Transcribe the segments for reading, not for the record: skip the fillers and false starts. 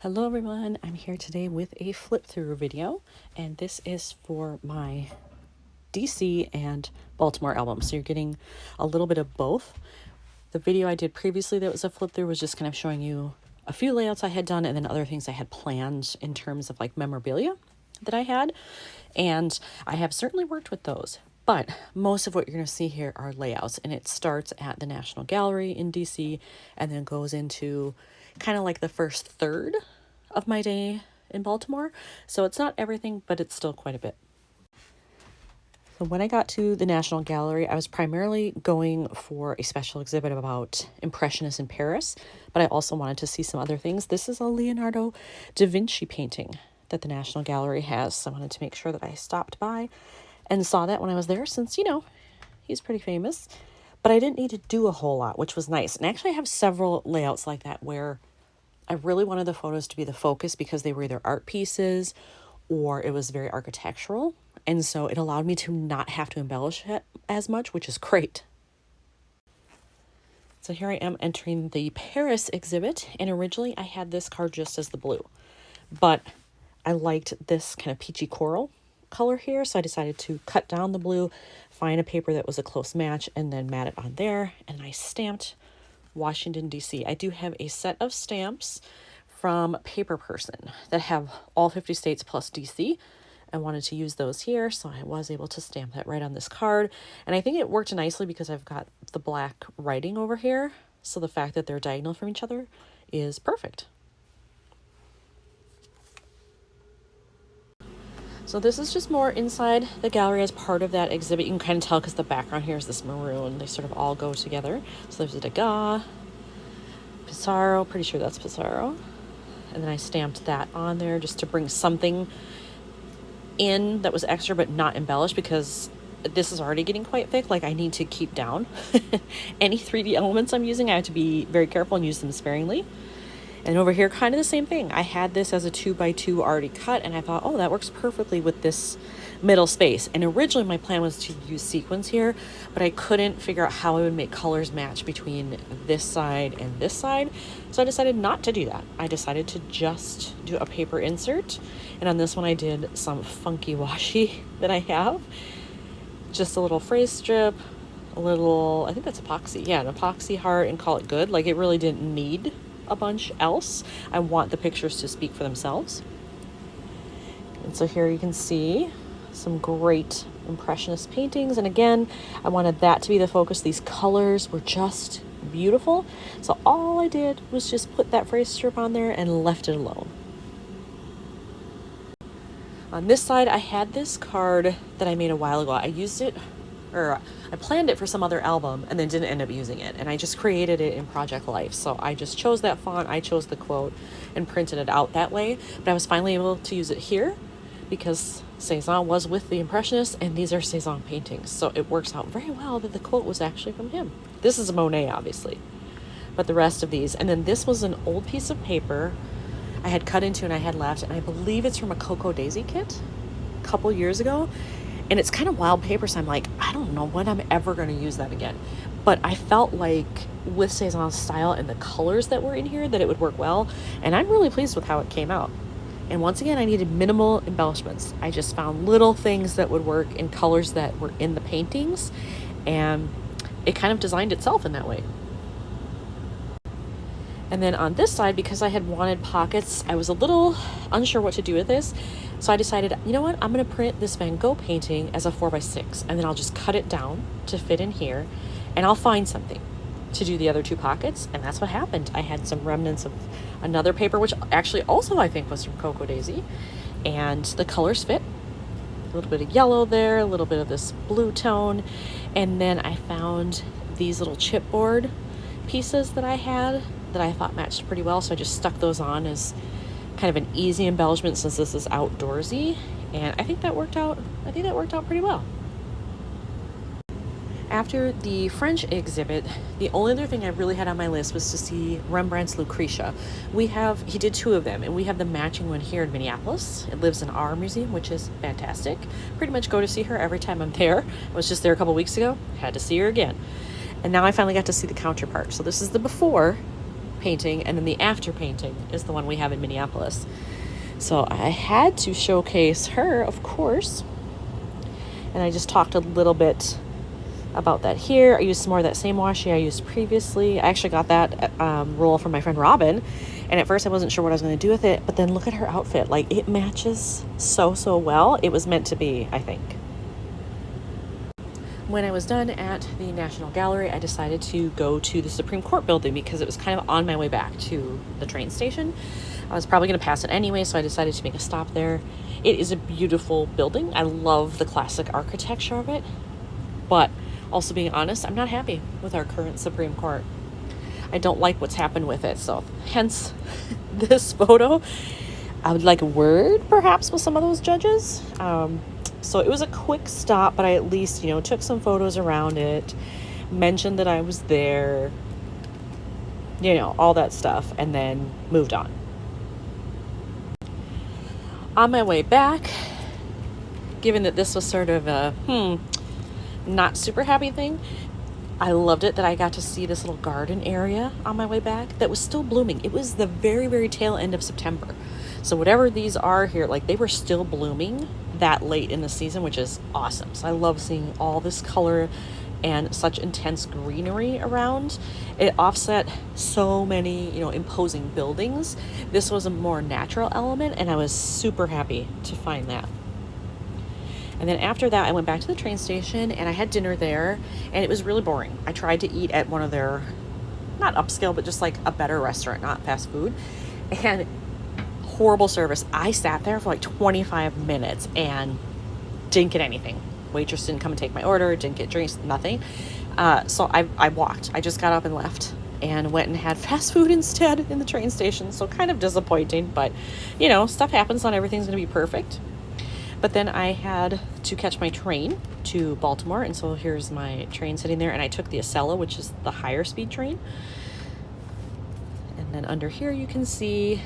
Hello everyone, I'm here today with a flip-through video, and this is for my DC and Baltimore album, so you're getting a little bit of both. The video I did previously that was a flip-through was just kind of showing you a few layouts I had done and then other things I had planned in terms of like memorabilia that I had, and I have certainly worked with those. But most of what you're going to see here are layouts, and it starts at the National Gallery in DC and then goes into kind of like the first third of my day in Baltimore. So it's not everything, but it's still quite a bit. So when I got to the National Gallery, I was primarily going for a special exhibit about Impressionists in Paris, but I also wanted to see some other things. This is a Leonardo da Vinci painting that the National Gallery has, so I wanted to make sure that I stopped by and saw that when I was there, since, you know, he's pretty famous. But I didn't need to do a whole lot, which was nice. And actually I have several layouts like that where I really wanted the photos to be the focus because they were either art pieces or it was very architectural. And so it allowed me to not have to embellish it as much, which is great. So here I am entering the Paris exhibit, and originally I had this card just as the blue, but I liked this kind of peachy coral color here, so I decided to cut down the blue, find a paper that was a close match, and then mat it on there, and I stamped Washington, D.C. I do have a set of stamps from Paper Person that have all 50 states plus D.C. I wanted to use those here, so I was able to stamp that right on this card. And I think it worked nicely because I've got the black writing over here, so the fact that they're diagonal from each other is perfect. So this is just more inside the gallery as part of that exhibit. You can kind of tell because the background here is this maroon. They sort of all go together. So there's a Degas, Pissarro, pretty sure that's Pissarro. And then I stamped that on there just to bring something in that was extra but not embellished, because this is already getting quite thick. Like, I need to keep down any 3D elements I'm using. I have to be very careful and use them sparingly. And over here, kind of the same thing. I had this as a 2x2 already cut, and I thought, oh, that works perfectly with this middle space. And originally my plan was to use sequins here, but I couldn't figure out how I would make colors match between this side and this side. So I decided not to do that. I decided to just do a paper insert. And on this one, I did some funky washi that I have. Just a little phrase strip, a little, I think that's epoxy. Yeah, an epoxy heart, and call it good. Like, it really didn't need a bunch else. I want the pictures to speak for themselves. And so here you can see some great Impressionist paintings. And again, I wanted that to be the focus. These colors were just beautiful. So all I did was just put that phrase strip on there and left it alone. On this side, I had this card that I made a while ago. I used it, or I planned it for some other album and then didn't end up using it. And I just created it in Project Life. So I just chose that font, I chose the quote, and printed it out that way. But I was finally able to use it here because Cezanne was with the Impressionists, and these are Cezanne paintings. So it works out very well that the quote was actually from him. This is a Monet, obviously, but the rest of these. And then this was an old piece of paper I had cut into and I had left, and I believe it's from a Cocoa Daisy kit a couple years ago. And it's kind of wild paper, so I'm like, I don't know when I'm ever going to use that again. But I felt like with Cezanne's style and the colors that were in here that it would work well. And I'm really pleased with how it came out. And once again, I needed minimal embellishments. I just found little things that would work in colors that were in the paintings. And it kind of designed itself in that way. And then on this side, because I had wanted pockets, I was a little unsure what to do with this. So I decided, you know what, I'm going to print this Van Gogh painting as a 4x6, and then I'll just cut it down to fit in here, and I'll find something to do the other two pockets. And that's what happened. I had some remnants of another paper, which actually also I think was from Cocoa Daisy, and the colors fit. A little bit of yellow there, a little bit of this blue tone, and then I found these little chipboard pieces that I had that I thought matched pretty well, so I just stuck those on as kind of an easy embellishment since this is outdoorsy, and I think that worked out pretty well. After the French exhibit, the only other thing I really had on my list was to see Rembrandt's Lucretia. He did two of them, and we have the matching one here in Minneapolis. It lives in our museum, which is fantastic. Pretty much go to see her every time I'm there. I was just there a couple weeks ago, had to see her again. And now I finally got to see the counterpart. So this is the before painting, and then the after painting is the one we have in Minneapolis. So I had to showcase her, of course. And I just talked a little bit about that here. I used some more of that same washi I used previously. I actually got that roll from my friend Robin. And at first I wasn't sure what I was going to do with it. But then look at her outfit. Like, it matches so well. It was meant to be, I think. When I was done at the National Gallery, I decided to go to the Supreme Court building because it was kind of on my way back to the train station. I was probably going to pass it anyway, so I decided to make a stop there. It is a beautiful building. I love the classic architecture of it. But also, being honest, I'm not happy with our current Supreme Court. I don't like what's happened with it, so hence this photo. I would like a word, perhaps, with some of those judges. So it was a quick stop, but I at least, took some photos around it, mentioned that I was there, all that stuff, and then moved on. On my way back, given that this was sort of a, not super happy thing, I loved it that I got to see this little garden area on my way back that was still blooming. It was the very, very tail end of September. So whatever these are here, like, they were still blooming that late in the season, which is awesome. So I love seeing all this color and such intense greenery around. It offset so many, imposing buildings. This was a more natural element, and I was super happy to find that. And then after that, I went back to the train station and I had dinner there, and it was really boring. I tried to eat at one of their, not upscale, but just like a better restaurant, not fast food. And horrible service. I sat there for like 25 minutes and didn't get anything. Waitress didn't come and take my order, didn't get drinks, nothing. So I walked. I just got up and left and went and had fast food instead in the train station. So kind of disappointing, but stuff happens. Not everything's going to be perfect. But then I had to catch my train to Baltimore, and so here's my train sitting there, and I took the Acela, which is the higher speed train. And then under here you can see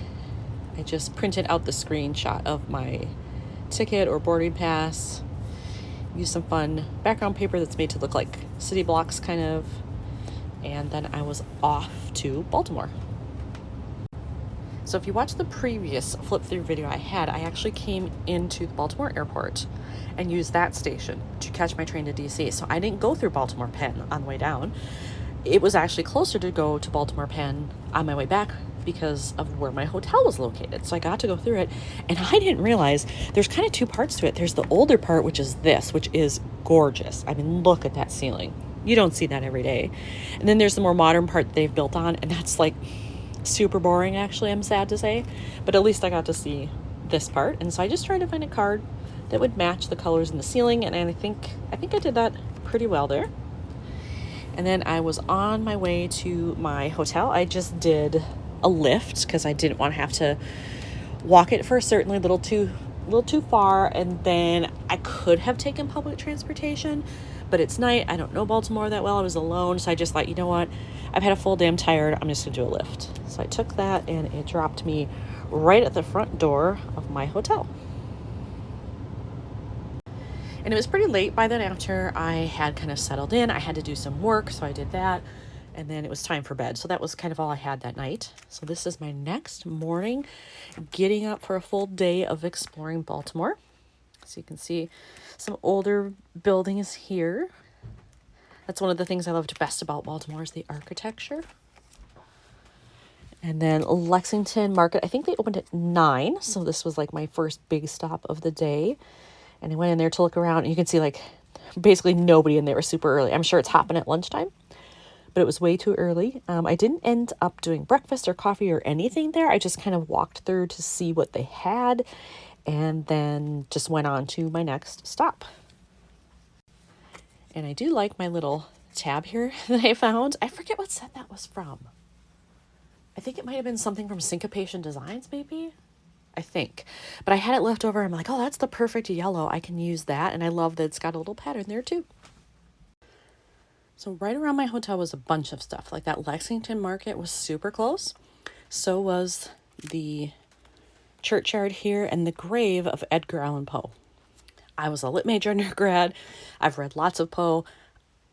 I just printed out the screenshot of my ticket or boarding pass. Used some fun background paper that's made to look like city blocks kind of. And then I was off to Baltimore. So if you watched the previous flip-through video I had, I actually came into the Baltimore airport and used that station to catch my train to DC. So I didn't go through Baltimore Penn on the way down. It was actually closer to go to Baltimore Penn on my way back because of where my hotel was located. So I got to go through it, and I didn't realize there's kind of two parts to it. There's the older part, which is this, which is gorgeous. I mean, look at that ceiling. You don't see that every day. And then there's the more modern part that they've built on, and that's like super boring, actually, I'm sad to say. But at least I got to see this part. And so I just tried to find a card that would match the colors in the ceiling, and I think I did that pretty well there. And then I was on my way to my hotel. I just did a lift because I didn't want to have to walk it first, certainly a little too far, and then I could have taken public transportation, but it's night. I don't know Baltimore that well. I was alone, so I just thought, you know what? I've had a full day. I'm tired. I'm just going to do a lift. So I took that, and it dropped me right at the front door of my hotel. And it was pretty late by then after I had kind of settled in. I had to do some work, so I did that. And then it was time for bed. So that was kind of all I had that night. So this is my next morning, getting up for a full day of exploring Baltimore. So you can see some older buildings here. That's one of the things I loved best about Baltimore is the architecture. And then Lexington Market, I think they opened at 9. So this was like my first big stop of the day. And I went in there to look around, and you can see like basically nobody in there. Was super early. I'm sure it's happening at lunchtime, but it was way too early. I didn't end up doing breakfast or coffee or anything there. I just kind of walked through to see what they had, and then just went on to my next stop. And I do like my little tab here that I found. I forget what set that was from. I think it might have been something from Syncopation Designs, maybe. I think. But I had it left over. I'm like, oh, that's the perfect yellow. I can use that. And I love that it's got a little pattern there too. So right around my hotel was a bunch of stuff. Like that Lexington Market was super close. So was the churchyard here and the grave of Edgar Allan Poe. I was a lit major undergrad. I've read lots of Poe.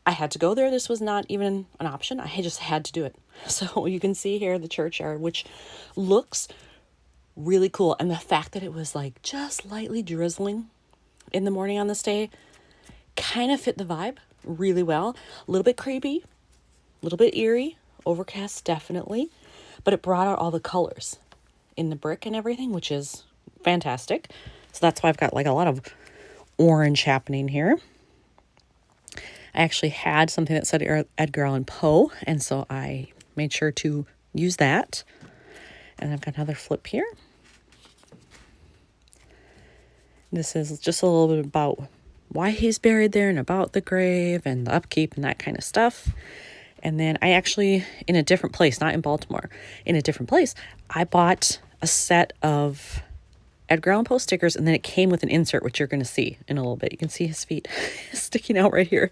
I had to go there. This was not even an option. I just had to do it. So you can see here the churchyard, which looks really cool. And the fact that it was like just lightly drizzling in the morning on this day kind of fit the vibe really well. A little bit creepy, a little bit eerie, overcast definitely, but it brought out all the colors in the brick and everything, which is fantastic. So that's why I've got like a lot of orange happening here. I actually had something that said Edgar Allan Poe, and so I made sure to use that. And I've got another flip here. This is just a little bit about why he's buried there and about the grave and the upkeep and that kind of stuff. And then I actually, in a different place, not in Baltimore, in a different place, I bought a set of Edgar Allan Poe stickers, and then it came with an insert, which you're going to see in a little bit. You can see his feet sticking out right here.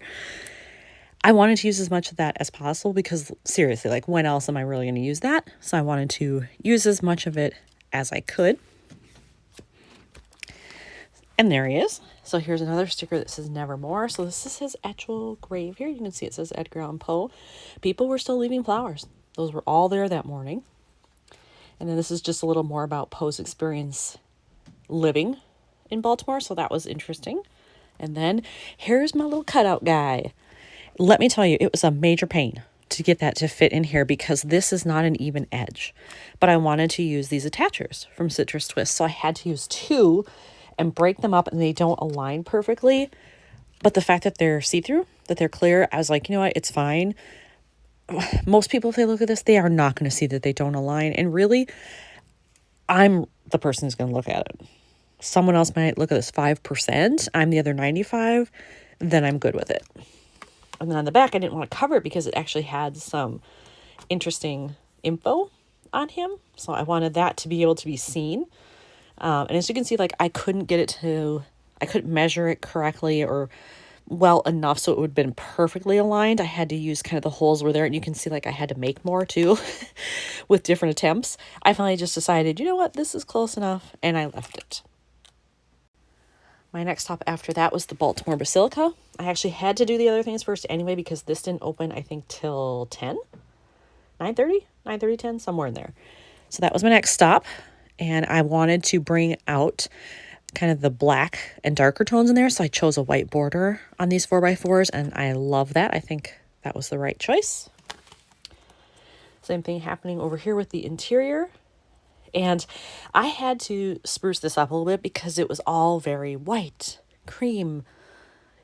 I wanted to use as much of that as possible because seriously, like when else am I really going to use that? So I wanted to use as much of it as I could. And there he is. So here's another sticker that says Nevermore. So this is his actual grave here. You can see it says Edgar Allan Poe. People were still leaving flowers. Those were all there that morning. And then this is just a little more about Poe's experience living in Baltimore. So that was interesting. And then here's my little cutout guy. Let me tell you, it was a major pain to get that to fit in here because this is not an even edge. But I wanted to use these attachers from Citrus Twist. So I had to use two and break them up, and they don't align perfectly. But the fact that they're see-through, that they're clear, I was like, you know what, it's fine. Most people, if they look at this, they are not going to see that they don't align. And really, I'm the person who's going to look at it. Someone else might look at this 5%. I'm the other 95%. Then I'm good with it. And then on the back, I didn't want to cover it because it actually had some interesting info on him. So I wanted that to be able to be seen. And as you can see, like I couldn't measure it correctly or well enough so it would have been perfectly aligned. I had to use kind of the holes were there, and you can see like I had to make more too with different attempts. I finally just decided, you know what, this is close enough, and I left it. My next stop after that was the Baltimore Basilica. I actually had to do the other things first anyway because this didn't open, I think, till 10, 9:30, 10, somewhere in there. So that was my next stop. And I wanted to bring out kind of the black and darker tones in there. So I chose a white border on these 4x4s, and I love that. I think that was the right choice. Same thing happening over here with the interior. And I had to spruce this up a little bit because it was all very white, cream,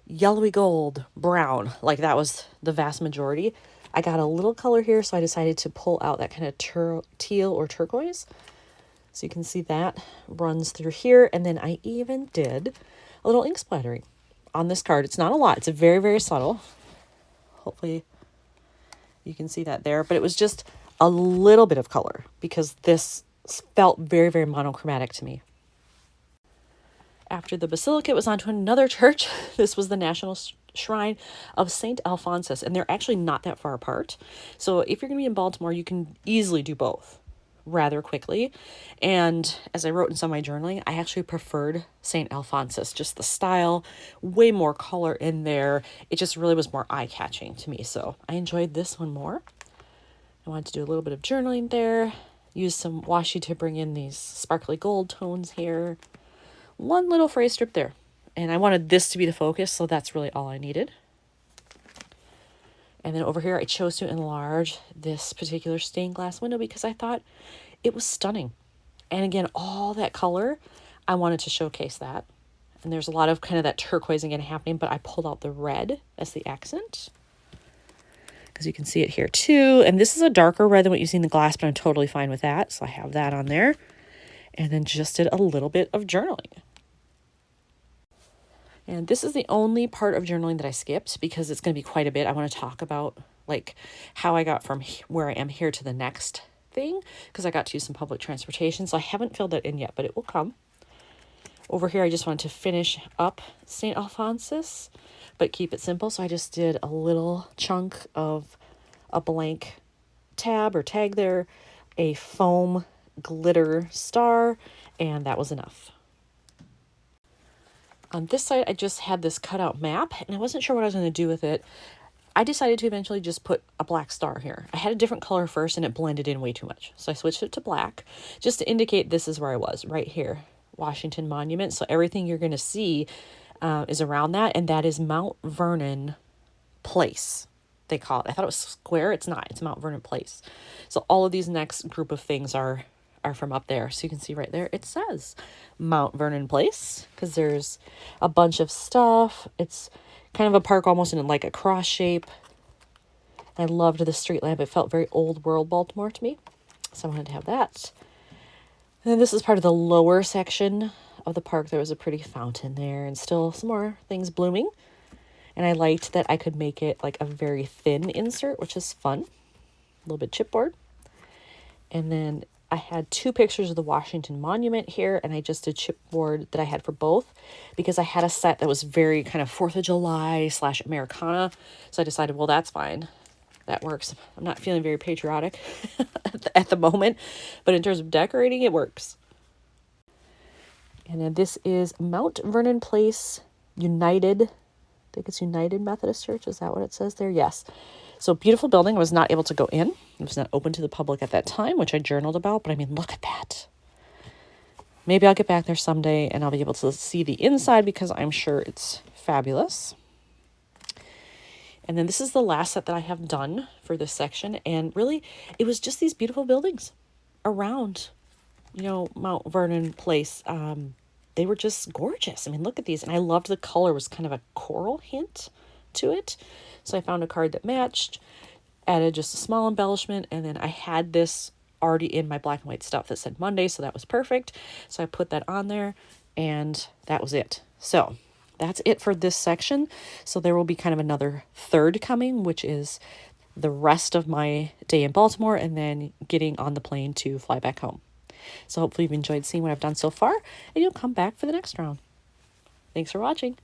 yellowy gold, brown. Like that was the vast majority. I got a little color here, so I decided to pull out that kind of teal or turquoise. So you can see that runs through here. And then I even did a little ink splattering on this card. It's not a lot. It's a very, very subtle. Hopefully you can see that there. But it was just a little bit of color because this felt very, very monochromatic to me. After the Basilica, it was on to another church. This was the National Shrine of St. Alphonsus. And they're actually not that far apart. So if you're going to be in Baltimore, you can easily do both rather quickly. And as I wrote in some of my journaling, I actually preferred St. Alphonsus, just the style, way more color in there. It just really was more eye-catching to me. So I enjoyed this one more. I wanted to do a little bit of journaling there, use some washi to bring in these sparkly gold tones here. One little phrase strip there. And I wanted this to be the focus, so that's really all I needed. And then over here, I chose to enlarge this particular stained glass window because I thought it was stunning. And again, all that color, I wanted to showcase that. And there's a lot of kind of that turquoise again happening, but I pulled out the red as the accent. Because you can see it here too. And this is a darker red than what you see in the glass, but I'm totally fine with that. So I have that on there. And then just did a little bit of journaling. And this is the only part of journaling that I skipped because it's going to be quite a bit. I want to talk about like how I got from where I am here to the next thing because I got to use some public transportation. So I haven't filled that in yet, but it will come. Over here, I just wanted to finish up St. Alphonsus, but keep it simple. So I just did a little chunk of a blank tab or tag there, a foam glitter star, and that was enough. On this side, I just had this cutout map, and I wasn't sure what I was going to do with it. I decided to eventually just put a black star here. I had a different color first and it blended in way too much. So I switched it to black just to indicate this is where I was, right here, Washington Monument. So everything you're going to see is around that, and that is Mount Vernon Place, they call it. I thought it was square. It's not. It's Mount Vernon Place. So all of these next group of things are from up there. So you can see right there, it says Mount Vernon Place because there's a bunch of stuff. It's kind of a park almost in like a cross shape. I loved the street lamp. It felt very old world Baltimore to me. So I wanted to have that. And then this is part of the lower section of the park. There was a pretty fountain there and still some more things blooming. And I liked that I could make it like a very thin insert, which is fun. A little bit chipboard. And then I had 2 pictures of the Washington Monument here, and I just did chipboard that I had for both because I had a set that was very kind of 4th of July / Americana. So I decided, well, that's fine. That works. I'm not feeling very patriotic at the moment, but in terms of decorating, it works. And then this is Mount Vernon Place United. I think it's United Methodist Church. Is that what it says there? Yes. So beautiful building. I was not able to go in. It was not open to the public at that time, which I journaled about. But I mean, look at that. Maybe I'll get back there someday and I'll be able to see the inside because I'm sure it's fabulous. And then this is the last set that I have done for this section. And really, it was just these beautiful buildings around, Mount Vernon Place. They were just gorgeous. I mean, look at these. And I loved the color. It was kind of a coral hint to it. So I found a card that matched, added just a small embellishment, and then I had this already in my black and white stuff that said Monday, so that was perfect. So I put that on there, and that was it. So that's it for this section. So there will be kind of another third coming, which is the rest of my day in Baltimore, and then getting on the plane to fly back home. So hopefully you've enjoyed seeing what I've done so far, and you'll come back for the next round. Thanks for watching.